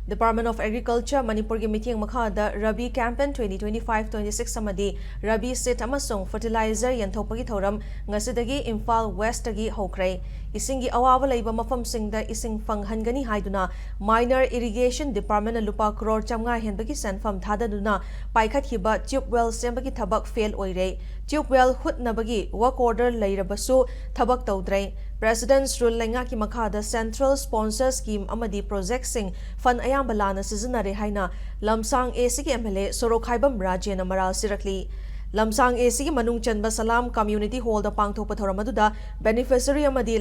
Department of Agriculture Manipur gi meeting makhada Rabi campaign 2025-26 samadi Rabi seed amasung fertilizer yanthopagi thoram ngasidagi Imphal West tagi hokrai isingi awawa leiba mafamsingda ising fanghangani haiduna minor irrigation department lupa crore chamnga henbagi sanfam thadaduna paikhathiba tube well sembagi thabak fail oire tube well hutnabagi work order leirabasu thabak tawdrai President's rule lenga ki makhada Central Sponsor Scheme amadi project sing fund ayamba lana sizinare haina Lamsang AC ki MLA Sorokhaibam Rajen amaral sirakli Lamsang AC ki manung chanba Salam Community Hall da pangthokpa thoramaduda beneficiary amadi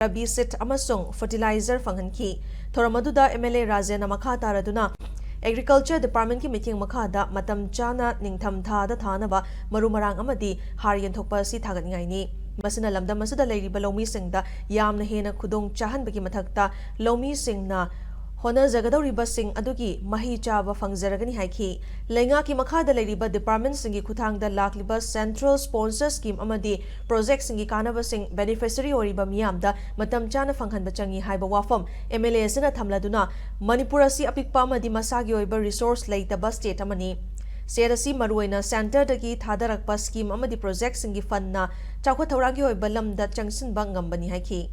Rabi seed amasung fertilizer fanghanki thoramaduda MLA Rajen amakha taraduna Agriculture Department ki meeting makhada matam chana ningtham thada thanaba marumarang amadi har yanthokpa si thagatngai ni Masina lamdam masada leiriba lomi singda yamna hena khudong chahanbagi mathakta lomi singna hona jagadoriba sing adugi mahi chaba fangjaragani haiki lenga ki makhada leiriba department singi khuthangda lakliba Central Sponsor Scheme amadi project singi kanaba sing beneficiary oriba miyamda matam chana fanghanba changi haiba wafam MLA sina thamladuna Manipur asi apikpa amadi masagi oiba resource leitaba state amani Serasi maruina center dagi thadarakpa scheme amadi project singi fund na chakwa thoragi oiba lamda changsin bangambani haiki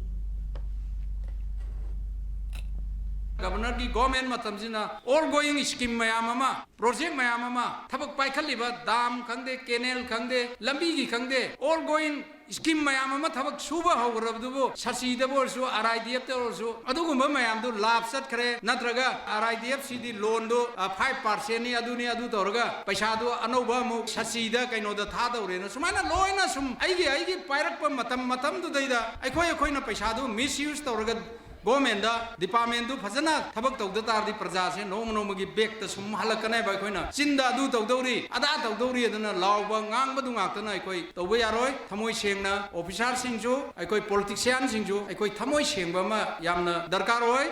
Governor ki government matamsina ongoing scheme mayamama project mayamama thabak paikhaliba dam khangde canal khangde lambi gi khangde ongoing scheme mayamama thabak suba hograbdubo sasi daborsu RIDF torsu adugumba mayamdu lab sat khare natraga RIDF cd loan do 5% ni aduni adu torga paisa do anoba mu sasi da kaino da tha dawrena sumaina loina sum aigi pairakpa matam du daida aikoi na paisa do misuse torga Government department du fazana thabak tawda tardi praja se nom gi bek ta sum halakane ba khoina chinda du tawdori ada tawdori adana lawba ngangba du ngak tana aikoi tawba yaroi thamoi sengna officer singju aikoi politician singju aikoi thamoi sengba ma yamna darkar hoi